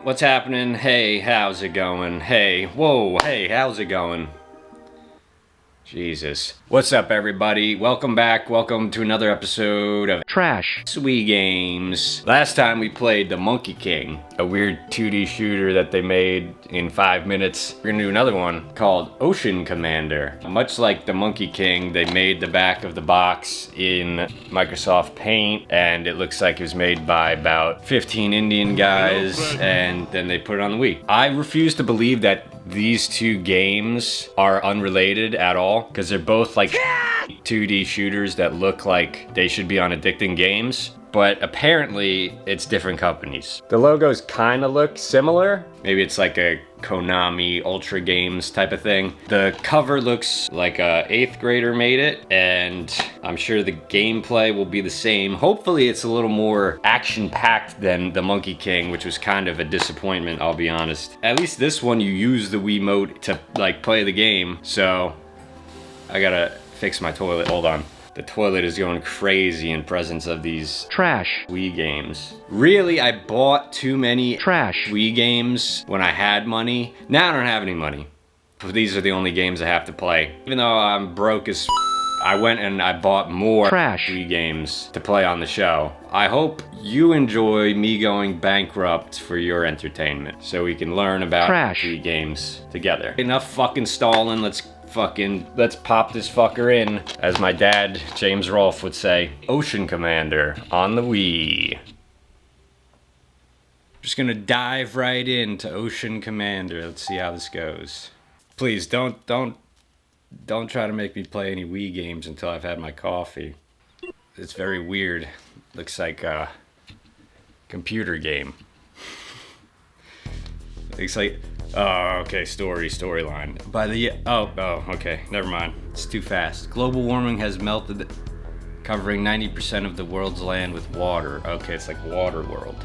What's happening? Hey, how's it going? Hey, whoa, hey, how's it going? Jesus. What's up, everybody? Welcome back. Welcome to another episode of Trash Wii Games. Last time we played the Monkey King, a weird 2D shooter that they made in 5 minutes. We're gonna do another one called Ocean Commander. Much like the Monkey King, they made the back of the box in Microsoft Paint, and it looks like it was made by about 15 Indian guys, and then they put it on the Wii. I refuse to believe that these two games are unrelated at all, because they're both like 2D shooters that look like they should be on Addicting Games, but apparently it's different companies. The logos kind of look similar. Maybe it's like a Konami Ultra Games type of thing. The cover looks like a 8th grader made it, and I'm sure the gameplay will be the same. Hopefully it's a little more action-packed than the Monkey King, which was kind of a disappointment, I'll be honest. At least this one you use the Wiimote to like play the game, so I gotta fix my toilet. Hold on. The toilet is going crazy in presence of these trash Wii games. Really, I bought too many trash Wii games when I had money. Now I don't have any money. These are the only games I have to play. Even though I'm broke as I went and I bought more trash Wii games to play on the show. I hope you enjoy me going bankrupt for your entertainment, so we can learn about trash Wii games together. Enough fucking stalling, let's pop this fucker in, as my dad, James Rolfe, would say. Ocean Commander on the Wii. Just gonna dive right into Ocean Commander. Let's see how this goes. Please don't try to make me play any Wii games until I've had my coffee. It's very weird. Looks like a computer game. Looks like, oh, okay, storyline. Okay, never mind. It's too fast. Global warming has melted, covering 90% of the world's land with water. Okay, it's like Water World.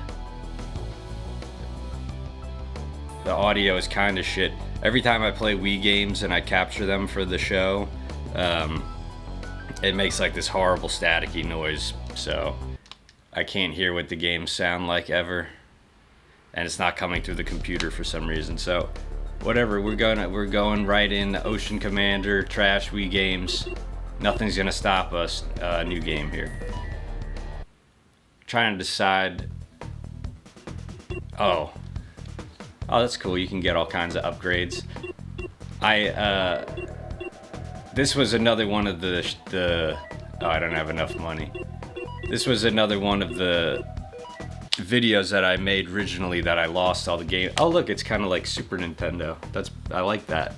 The audio is kind of shit. Every time I play Wii games and I capture them for the show, it makes like this horrible staticky noise, so I can't hear what the games sound like ever. And it's not coming through the computer for some reason, so whatever, we're going right in Ocean Commander, trash Wii games. Nothing's gonna stop us. New game here. Trying to decide. Oh, that's cool. You can get all kinds of upgrades. This was another one of the I don't have enough money. This was another one of the videos that I made originally that I lost all the game. Oh look, it's kind of like Super Nintendo. I like that.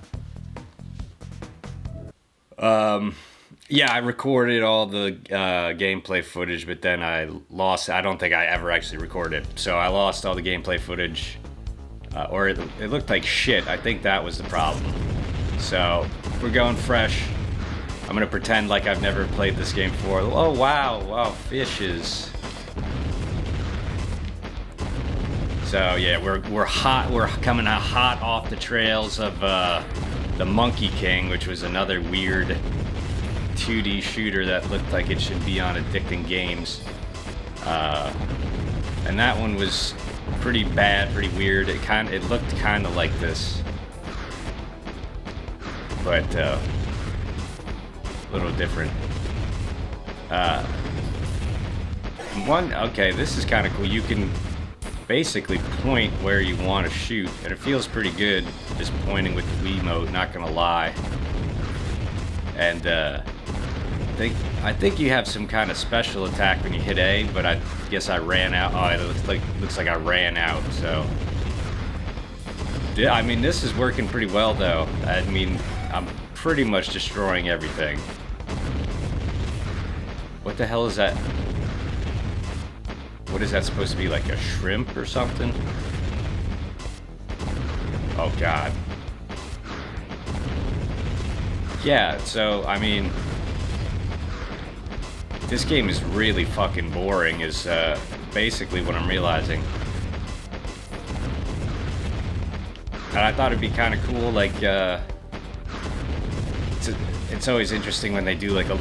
Yeah, I recorded all the gameplay footage, but then I lost. I don't think I ever actually recorded it, so I lost all the gameplay footage, or it looked like shit. I think that was the problem. So we're going fresh. I'm gonna pretend like I've never played this game before. Oh wow, fishes. So yeah, we're hot. We're coming out hot off the trails of the Monkey King, which was another weird 2D shooter that looked like it should be on Addicting Games. And that one was pretty bad, pretty weird. It looked kind of like this, but a little different. Okay, this is kind of cool. You can basically point where you want to shoot, and it feels pretty good just pointing with the Wiimote, not gonna lie. And I think you have some kind of special attack when you hit A, but I guess I ran out. Oh, it looks like I ran out. So yeah, I mean, this is working pretty well though. I mean, I'm pretty much destroying everything. What the hell is that? What is that supposed to be, like a shrimp or something? Oh god. Yeah, so I mean, this game is really fucking boring is basically what I'm realizing. And I thought it'd be kind of cool, like it's always interesting when they do like a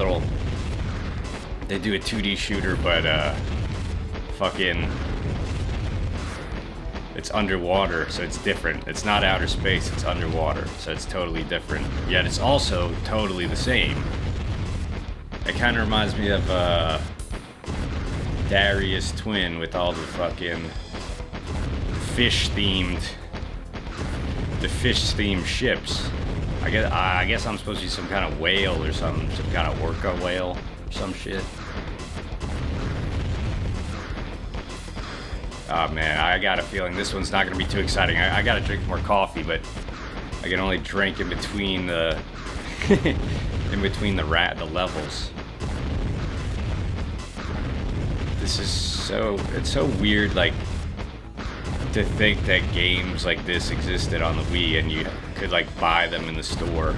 2D shooter, but fucking it's underwater, so it's different. It's not outer space, it's underwater, so it's totally different. Yet it's also totally the same. It kind of reminds me of Darius Twin with all the fucking fish-themed ships. I guess I'm supposed to be some kind of whale or some kind of orca whale or some shit. Oh man, I got a feeling this one's not gonna be too exciting. I gotta drink more coffee, but I can only drink in between the the levels. This is it's so weird, like, to think that games like this existed on the Wii and you could like buy them in the store.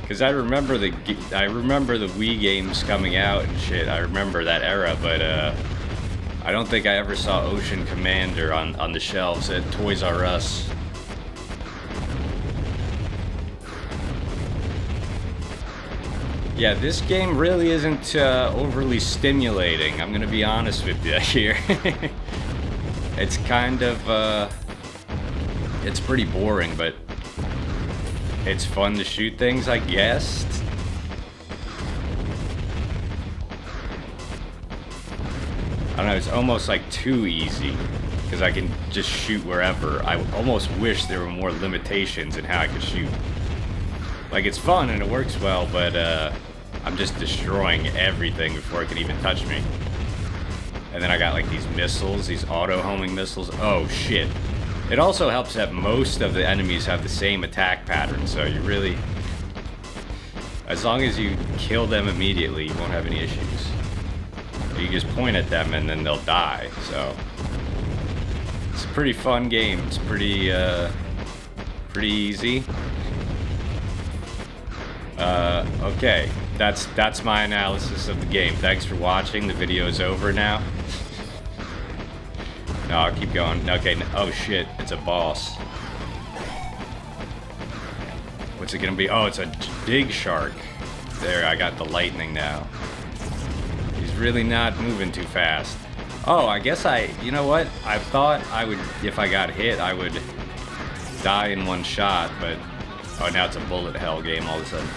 Cause I remember the Wii games coming out and shit. I remember that era, but I don't think I ever saw Ocean Commander on the shelves at Toys R Us. Yeah, this game really isn't overly stimulating. I'm gonna be honest with you here. It's kind of it's pretty boring, but it's fun to shoot things, I guess. I don't know, it's almost like too easy, because I can just shoot wherever. I almost wish there were more limitations in how I could shoot. Like, it's fun and it works well, but I'm just destroying everything before it can even touch me. And then I got like these missiles, these auto-homing missiles. Oh shit. It also helps that most of the enemies have the same attack pattern, so you really, as long as you kill them immediately, you won't have any issues. You just point at them and then they'll die, so it's a pretty fun game. It's pretty easy. Okay, that's my analysis of the game. Thanks for watching. The video is over now. No, I'll keep going. Okay, oh shit, it's a boss. What's it gonna be? Oh, it's a big shark. There, I got the lightning now. He's really not moving too fast. Oh, I guess you know what? I thought I would, if I got hit, I would die in one shot, but, oh, now it's a bullet hell game all of a sudden.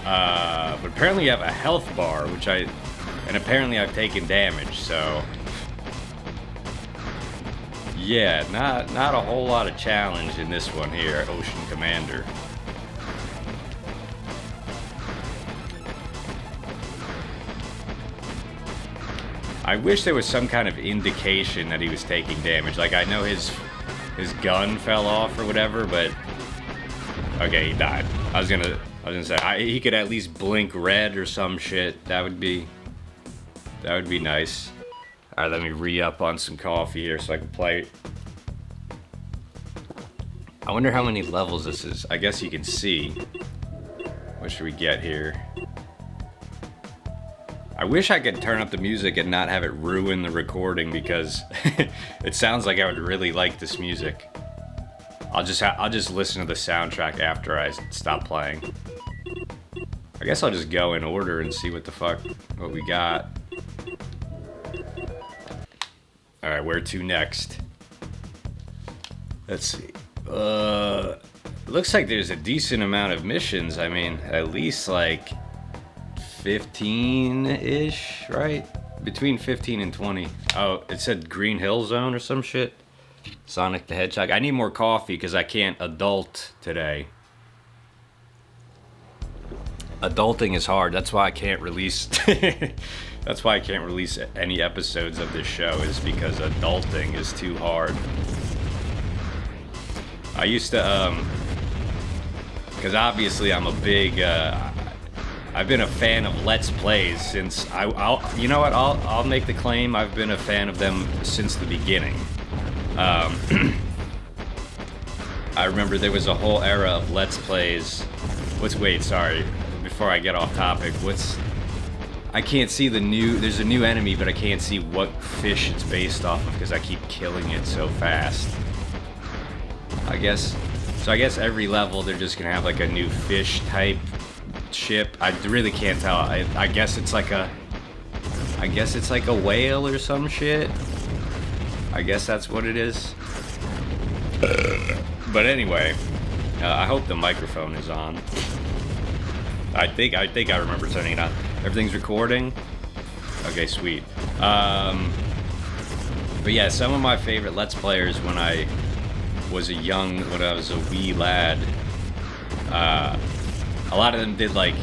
But apparently you have a health bar, and apparently I've taken damage, so yeah, not a whole lot of challenge in this one here, Ocean Commander. I wish there was some kind of indication that he was taking damage. Like, I know his gun fell off or whatever, but okay, he died. I was gonna say he could at least blink red or some shit. That would be nice. All right, let me re-up on some coffee here so I can play. I wonder how many levels this is. I guess you can see. What should we get here? I wish I could turn up the music and not have it ruin the recording, because it sounds like I would really like this music. I'll just listen to the soundtrack after I stop playing. I guess I'll just go in order and see what we got. All right, where to next? Let's see. It looks like there's a decent amount of missions. I mean, at least like 15-ish, right? Between 15 and 20. Oh, it said Green Hill Zone or some shit. Sonic the Hedgehog. I need more coffee because I can't adult today. Adulting is hard. That's why I can't release. That's why I can't release any episodes of this show, is because adulting is too hard. I used to, because obviously I'm a big, I've been a fan of Let's Plays since, you know what, I'll make the claim I've been a fan of them since the beginning. I remember there was a whole era of Let's Plays. Wait, sorry, before I get off topic, I can't see there's a new enemy, but I can't see what fish it's based off of because I keep killing it so fast. I guess every level they're just gonna have like a new fish type ship. I really can't tell. I guess it's like a whale or some shit. I guess that's what it is. But anyway, I hope the microphone is on. I think I remember turning it on. Everything's recording. Okay, sweet. But yeah, some of my favorite Let's Players when I was a wee lad. A lot of them did like.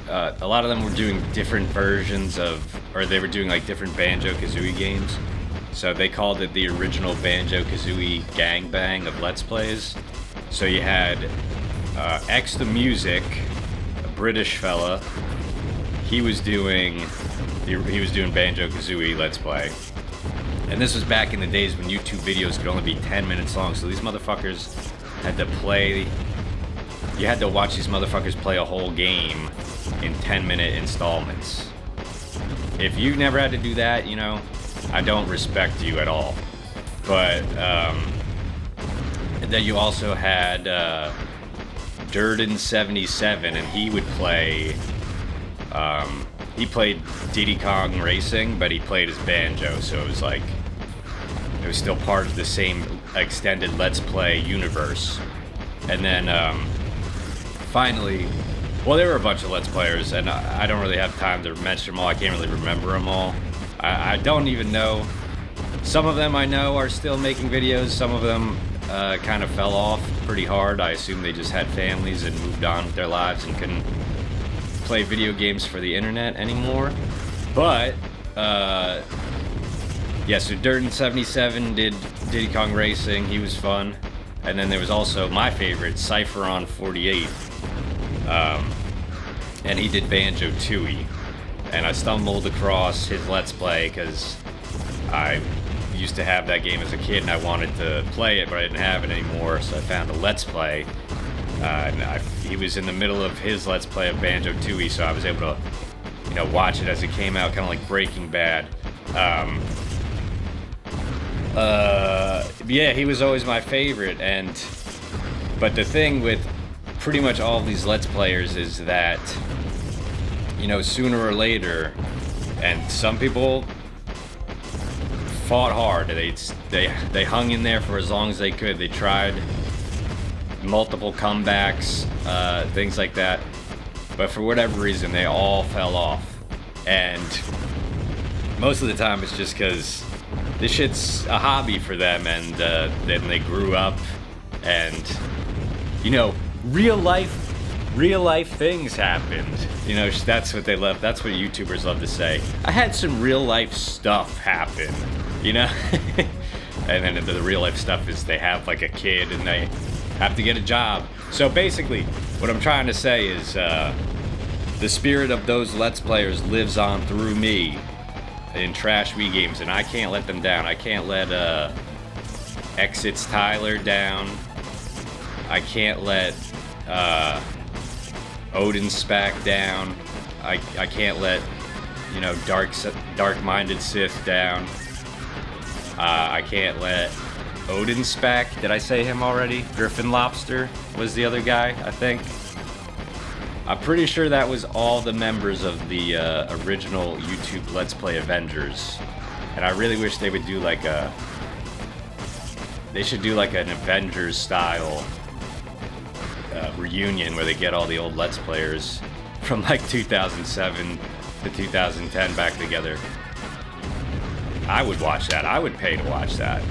A lot of them were doing different versions of, or they were doing like different Banjo-Kazooie games. So they called it the original Banjo-Kazooie gangbang of Let's Plays. So you had X the Music, a British fella. He was doing Banjo-Kazooie Let's Play. And this was back in the days when YouTube videos could only be 10 minutes long. So these motherfuckers had to play. You had to watch these motherfuckers play a whole game in 10-minute installments. If you never had to do that, you know, I don't respect you at all. But then you also had Durden77, and he would play. He played Diddy Kong Racing, but he played as Banjo, so it was like it was still part of the same extended Let's Play universe. And then finally, well, there were a bunch of Let's Players, and I don't really have time to mention them all. I can't really remember them all. I don't even know. Some of them I know are still making videos. Some of them kind of fell off pretty hard. I assume they just had families and moved on with their lives and couldn't play video games for the internet anymore. But, yeah, so Durden77 did Diddy Kong Racing. He was fun. And then there was also my favorite, Cypheron48. And he did Banjo-Tooie. And I stumbled across his Let's Play because I used to have that game as a kid and I wanted to play it, but I didn't have it anymore, so I found a Let's Play. And he was in the middle of his Let's Play of Banjo-Tooie, so I was able to, you know, watch it as it came out, kind of like Breaking Bad. Yeah, he was always my favorite, but the thing with pretty much all of these Let's Players is that, you know, sooner or later, and some people fought hard. They hung in there for as long as they could. They tried multiple comebacks, things like that. But for whatever reason, they all fell off. And most of the time, it's just because this shit's a hobby for them, and then they grew up, and you know, real life things happened. You know, that's what they love. That's what YouTubers love to say. I had some real life stuff happen, you know? And then the real life stuff is they have like a kid and they have to get a job. So basically, what I'm trying to say is the spirit of those Let's Players lives on through me in Trash Wii Games, and I can't let them down. I can't let Exits Tyler down. I can't let Odin Spack down. I can't let, you know, Dark-Minded Sith down. I can't let Odin Spack. Did I say him already? Griffin Lobster was the other guy, I think. I'm pretty sure that was all the members of the original YouTube Let's Play Avengers. And I really wish they would do like they should do like an Avengers style reunion where they get all the old Let's Players from like 2007 to 2010 back together. I would watch that. I would pay to watch that.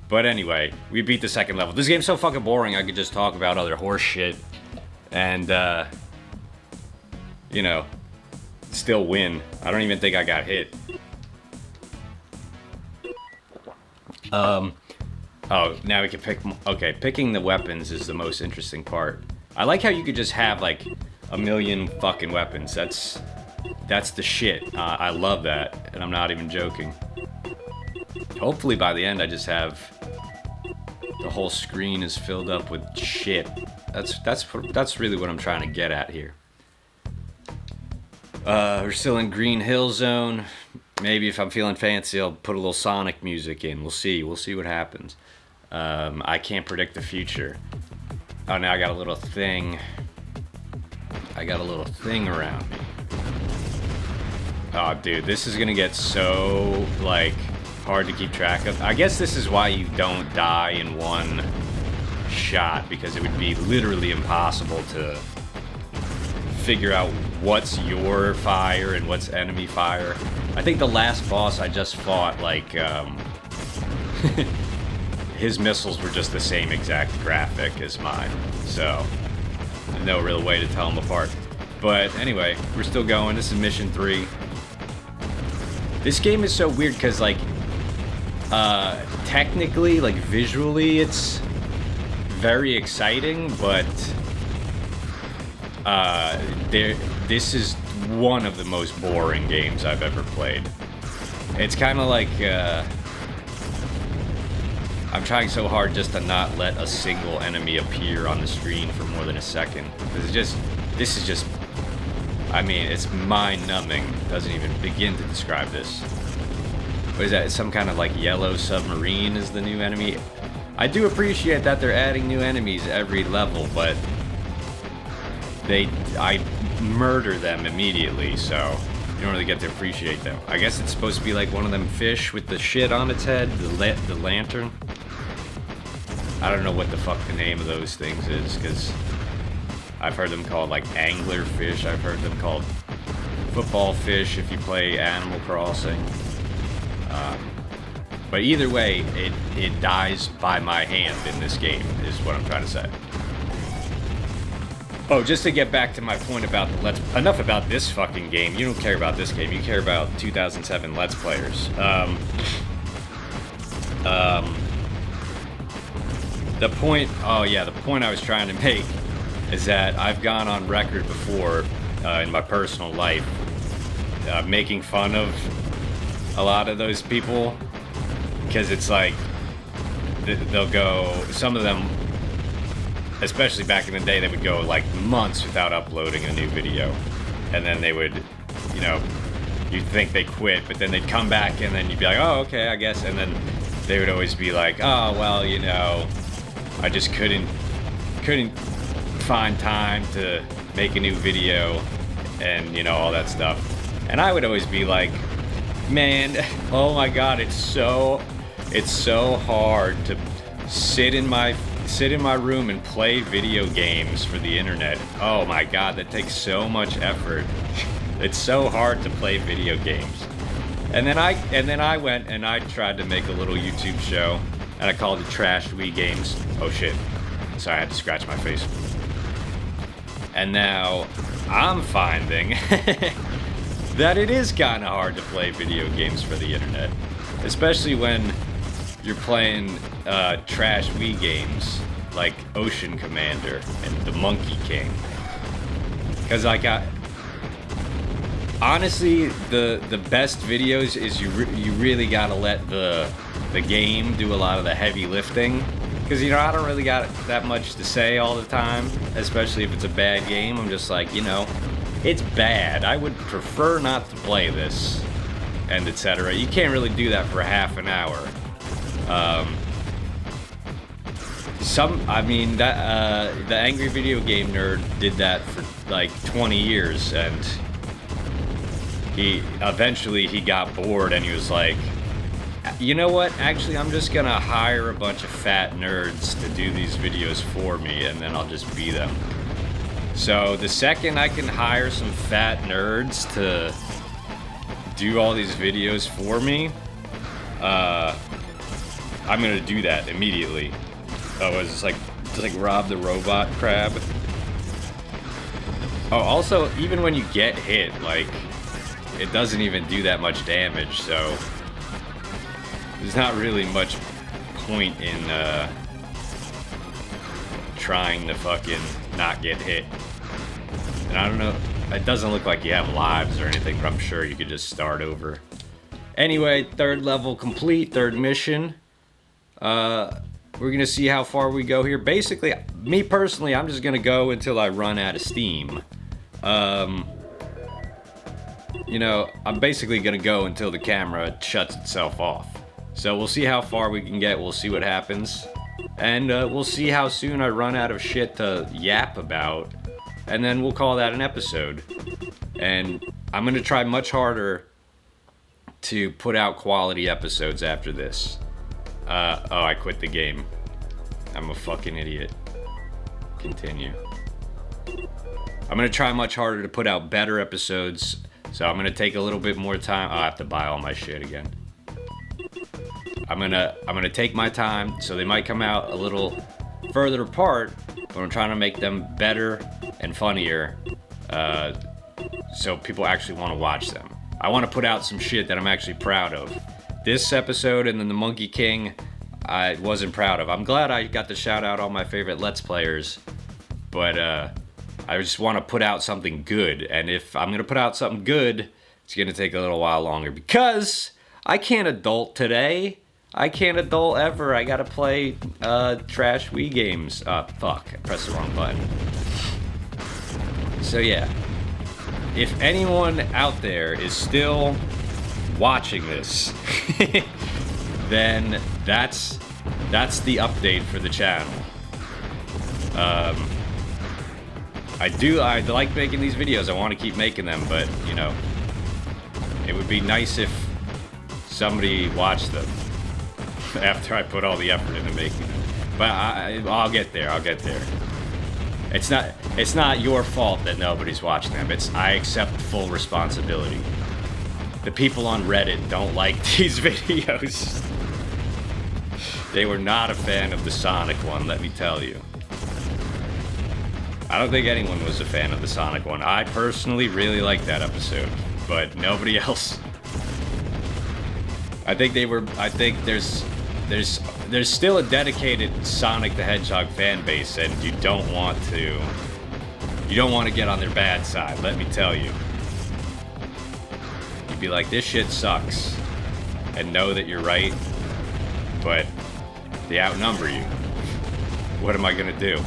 But anyway, we beat the second level. This game's so fucking boring, I could just talk about other horse shit and, you know, still win. I don't even think I got hit. Oh, now we can pick... Okay, picking the weapons is the most interesting part. I like how you could just have, like, a million fucking weapons. That's the shit. I love that, and I'm not even joking. Hopefully by the end I just have... The whole screen is filled up with shit. That's really what I'm trying to get at here. We're still in Green Hill Zone. Maybe if I'm feeling fancy, I'll put a little Sonic music in. We'll see. We'll see what happens. I can't predict the future. Oh, now I got a little thing. I got a little thing around me. Oh, dude, this is gonna get so, like, hard to keep track of. I guess this is why you don't die in one shot, because it would be literally impossible to figure out what's your fire and what's enemy fire. I think the last boss I just fought, like, his missiles were just the same exact graphic as mine, so no real way to tell them apart. But anyway, we're still going. This is mission 3. This game is so weird because, like, technically, like, visually, it's very exciting, but this is one of the most boring games I've ever played. It's kind of like, I'm trying so hard just to not let a single enemy appear on the screen for more than a second. This is just, I mean, it's mind-numbing. Doesn't even begin to describe this. What is that? Some kind of, like, yellow submarine is the new enemy? I do appreciate that they're adding new enemies every level, but I murder them immediately, so you don't really get to appreciate them. I guess it's supposed to be like one of them fish with the shit on its head, the lantern. I don't know what the fuck the name of those things is, because I've heard them called, like, angler fish. I've heard them called football fish if you play Animal Crossing. But either way, it dies by my hand in this game, is what I'm trying to say. Oh, just to get back to my point about the enough about this fucking game. You don't care about this game. You care about 2007 Let's Players. The point I was trying to make is that I've gone on record before in my personal life making fun of a lot of those people, because it's like they'll go, some of them, especially back in the day, they would go like months without uploading a new video, and then they would, you know, you'd think they quit, but then they'd come back, and then you'd be like, oh, okay, I guess, and then they would always be like, oh, well, you know, I just couldn't find time to make a new video, and, you know, all that stuff. And I would always be like, man, oh my god, it's so hard to sit in my room and play video games for the internet. Oh my god, that takes so much effort. It's so hard to play video games. And then I went and I tried to make a little YouTube show, and I called it Trash Wii Games. Oh shit. Sorry, I had to scratch my face. And now I'm finding that it is kind of hard to play video games for the internet, especially when you're playing trash Wii games like Ocean Commander and the Monkey King. Because like honestly, the best videos is you really gotta let the game do a lot of the heavy lifting. Because, you know, I don't really got that much to say all the time, especially if it's a bad game. I'm just like, you know, it's bad. I would prefer not to play this, and etc. You can't really do that for half an hour. The Angry Video Game Nerd did that for like 20 years, and he got bored, and he was like, you know what, actually I'm just gonna hire a bunch of fat nerds to do these videos for me, and then I'll just be them. So the second I can hire some fat nerds to do all these videos for me, I'm gonna do that immediately. Oh, it's just like Rob the Robot Crab. Oh, also, even when you get hit, like, it doesn't even do that much damage, so there's not really much point in trying to fucking not get hit. And I don't know, it doesn't look like you have lives or anything, but I'm sure you could just start over. Anyway, 3rd level complete, 3rd mission. We're gonna see how far we go here. Basically, me personally, I'm just gonna go until I run out of steam. You know, I'm basically gonna go until the camera shuts itself off. So we'll see how far we can get, we'll see what happens. And we'll see how soon I run out of shit to yap about. And then we'll call that an episode. And I'm gonna try much harder to put out quality episodes after this. I quit the game. I'm a fucking idiot. Continue. I'm gonna try much harder to put out better episodes, so I'm gonna take a little bit more time. I have to buy all my shit again. I'm gonna take my time, so they might come out a little further apart, but I'm trying to make them better and funnier, so people actually want to watch them. I want to put out some shit that I'm actually proud of. This episode and then the Monkey King, I wasn't proud of. I'm glad I got to shout out all my favorite Let's Players, but I just want to put out something good. And if I'm gonna put out something good, it's gonna take a little while longer because I can't adult today. I can't adult ever. I gotta play trash Wii games. Fuck, I pressed the wrong button. So yeah, if anyone out there is still watching this, then that's the update for the channel. I like making these videos. I want to keep making them, but you know, it would be nice if somebody watched them after I put all the effort into making them. But I'll get there. I'll get there. It's not your fault that nobody's watching them. I accept full responsibility. The people on Reddit don't like these videos. They were not a fan of the Sonic one, let me tell you. I don't think anyone was a fan of the Sonic one. I personally really liked that episode, but nobody else. I think there's still a dedicated Sonic the Hedgehog fan base, and you don't want to get on their bad side, let me tell you. You'd be like, this shit sucks, and know that you're right, but they outnumber you. What am I gonna do?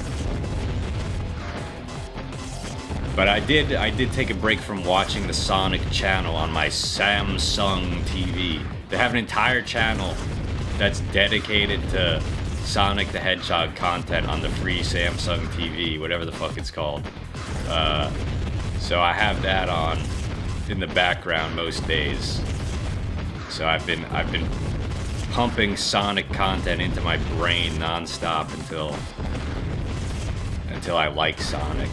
But I did take a break from watching the Sonic channel on my Samsung TV. They have an entire channel that's dedicated to Sonic the Hedgehog content on the free Samsung TV, whatever the fuck it's called. So I have that on in the background most days. So I've been pumping Sonic content into my brain nonstop until I like Sonic.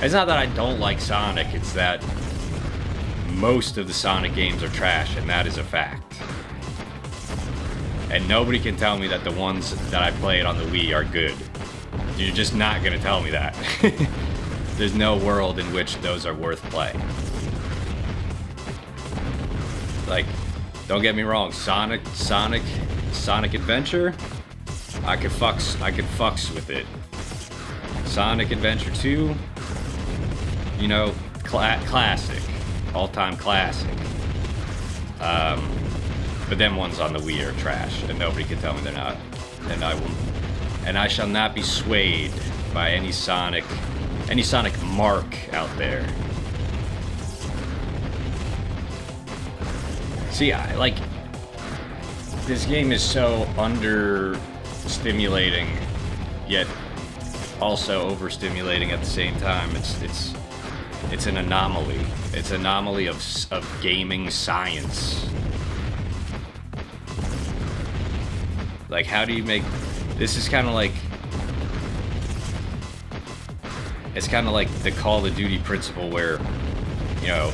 It's not that I don't like Sonic, it's that most of the Sonic games are trash, and that is a fact. And nobody can tell me that the ones that I played on the Wii are good. You're just not gonna tell me that. There's no world in which those are worth playing. Like, don't get me wrong, Sonic Adventure, I could fucks with it. Sonic Adventure 2, you know, classic, all-time classic. But them ones on the Wii are trash, and nobody can tell me they're not. And I shall not be swayed by any Sonic mark out there. See, this game is so under-stimulating, yet also overstimulating at the same time. It's an anomaly. It's an anomaly of gaming science. Like, how do you make... This is kind of like... It's kind of like the Call of Duty principle where, you know,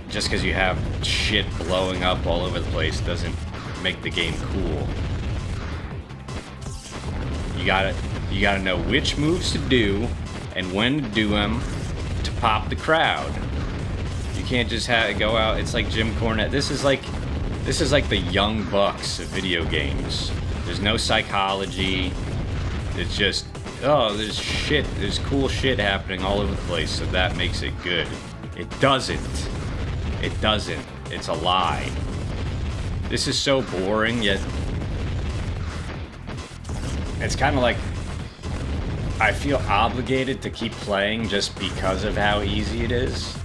just because you have shit blowing up all over the place doesn't make the game cool. You gotta know which moves to do and when to do them to pop the crowd. You can't just go out. It's like Jim Cornette. This is like the Young Bucks of video games. There's no psychology. It's just, there's cool shit happening all over the place, so that makes it good. It doesn't. It's a lie. This is so boring, yet it's kind of like I feel obligated to keep playing just because of how easy it is.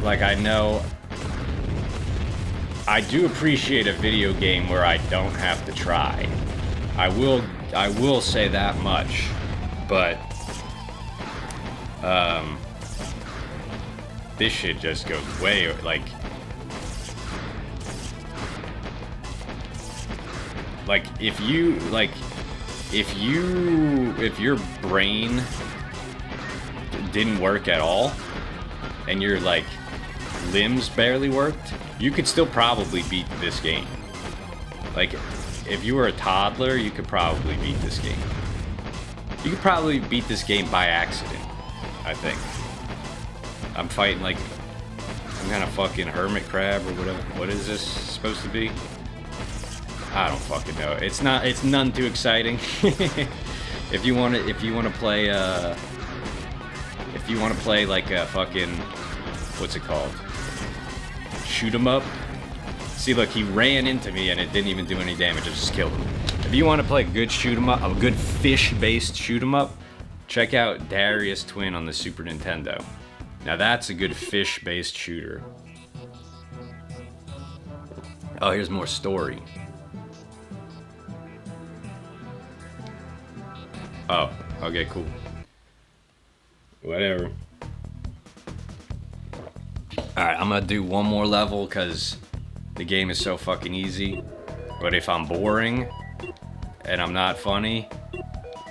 Like, I know I do appreciate a video game where I don't have to try. I will say that much, but this shit just goes way, like if your brain didn't work at all and your like limbs barely worked, you could still probably beat this game. Like if you were a toddler, you could probably beat this game. You could probably beat this game by accident, I think. I'm fighting like some kind of fucking hermit crab or whatever. What is this supposed to be? I don't fucking know. It's none too exciting. If you want to play like a fucking, what's it called? Shoot 'em up. See, look, he ran into me and it didn't even do any damage. I just killed him. If you want to play a good shoot 'em up, a good fish-based shoot 'em up, check out Darius Twin on the Super Nintendo. Now that's a good fish-based shooter. Oh, here's more story. Oh, okay, cool. Whatever. Alright, I'm gonna do one more level because the game is so fucking easy. But if I'm boring and I'm not funny,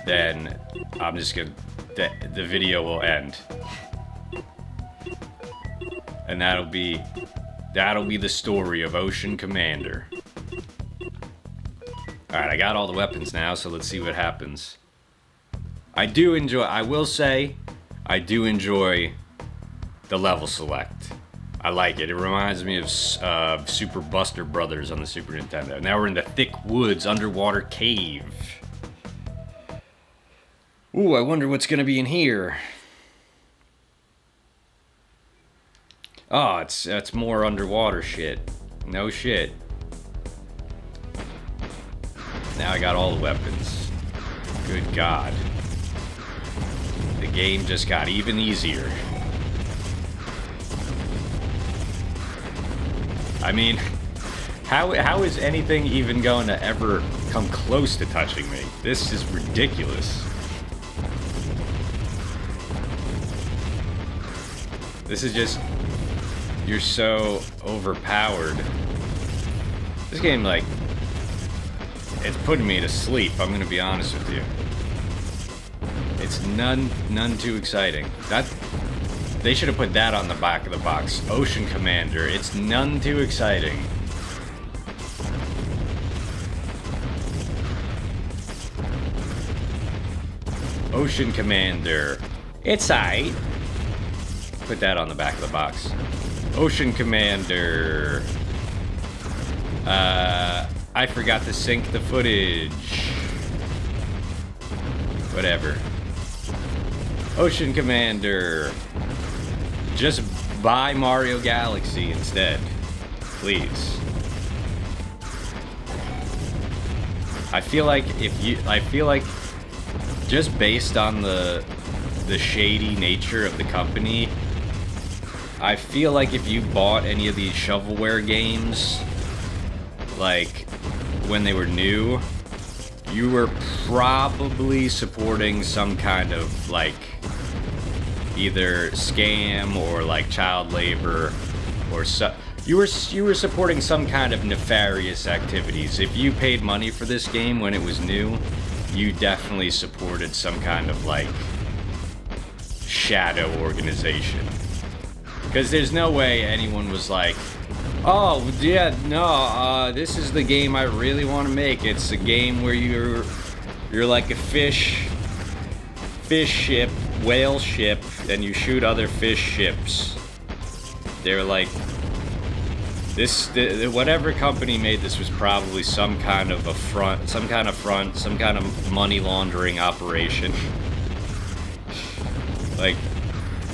then I'm just gonna... the video will end. And that'll be the story of Ocean Commander. Alright, I got all the weapons now, so let's see what happens. I will say, I do enjoy the level select. I like it. It reminds me of Super Buster Brothers on the Super Nintendo. Now we're in the thick woods underwater cave. Ooh, I wonder what's gonna be in here. Oh, it's more underwater shit. No shit. Now I got all the weapons. Good God. The game just got even easier. I mean, how is anything even going to ever come close to touching me? This is ridiculous. This is just... you're so overpowered. This game, like... it's putting me to sleep, I'm gonna be honest with you. It's none too exciting. They should have put that on the back of the box. Ocean Commander. It's none too exciting. Ocean Commander. It's aight. Put that on the back of the box. Ocean Commander. I forgot to sync the footage. Whatever. Ocean Commander. Just buy Mario Galaxy instead. Please. I feel like just based on the shady nature of the company, I feel like if you bought any of these shovelware games, like when they were new, you were probably supporting some kind of like either scam or like child labor or you were supporting some kind of nefarious activities. If you paid money for this game when it was new, you definitely supported some kind of like shadow organization. Because there's no way anyone was like, oh yeah, no, this is the game I really want to make. It's a game where you're like a fish ship, whale ship, and you shoot other fish ships. They're like, whatever company made this was probably some kind of some kind of money laundering operation. Like,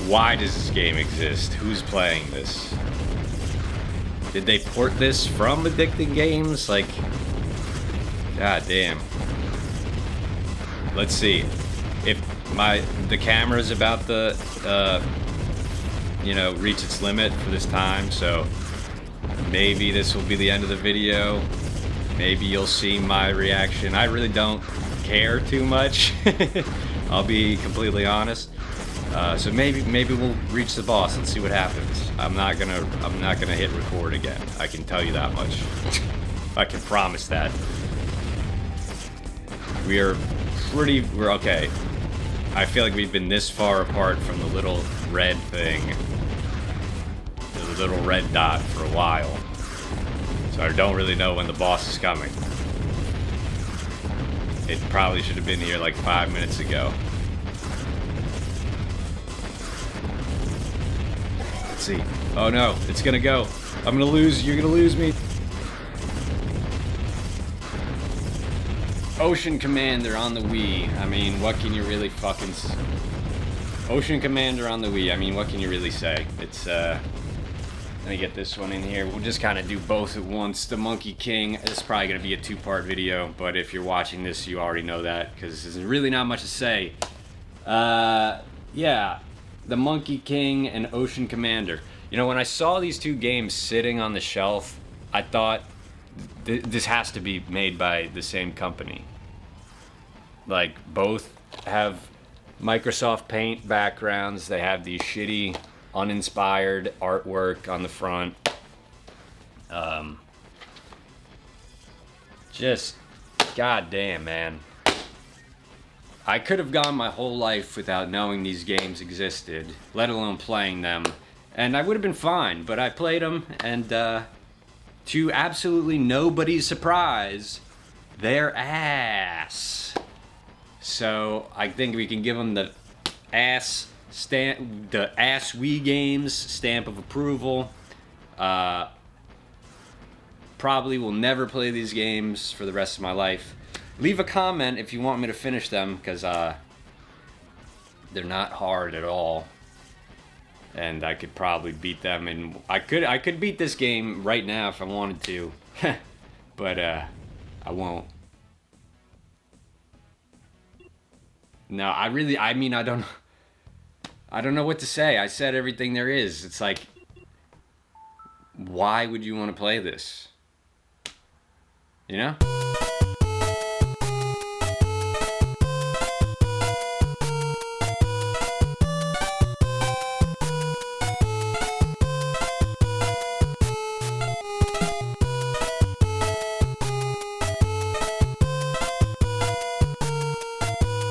why does this game exist? Who's playing this? Did they port this from Addicting Games? Like, god damn. Let's see. If the camera's about to, reach its limit for this time, so maybe this will be the end of the video. Maybe you'll see my reaction. I really don't care too much. I'll be completely honest. So maybe we'll reach the boss. Let's see what happens. I'm not gonna hit record again. I can tell you that much. I can promise that. We're okay. I feel like we've been this far apart from the little red thing, the little red dot, for a while. So I don't really know when the boss is coming. It probably should have been here like 5 minutes ago. Let's see. Oh no, it's gonna go. I'm gonna lose. You're gonna lose me. Ocean Commander on the Wii. I mean, what can you really fucking... Ocean Commander on the Wii. I mean, what can you really say? It's, let me get this one in here. We'll just kind of do both at once. The Monkey King. This is probably going to be a two-part video, but if you're watching this, you already know that, because there's really not much to say. Yeah. The Monkey King and Ocean Commander. You know, when I saw these two games sitting on the shelf, I thought... this has to be made by the same company. Like, both have Microsoft Paint backgrounds. They have these shitty, uninspired artwork on the front. Just, goddamn, man. I could have gone my whole life without knowing these games existed, let alone playing them, and I would have been fine, but I played them, and, to absolutely nobody's surprise, they're ass. So I think we can give them the ass stamp, the ass Wii Games stamp of approval. Probably will never play these games for the rest of my life. Leave a comment if you want me to finish them, because they're not hard at all. And I could probably beat them, and I could beat this game right now if I wanted to, but I won't. No, I mean, I don't know what to say. I said everything there is. It's like, why would you want to play this? You know?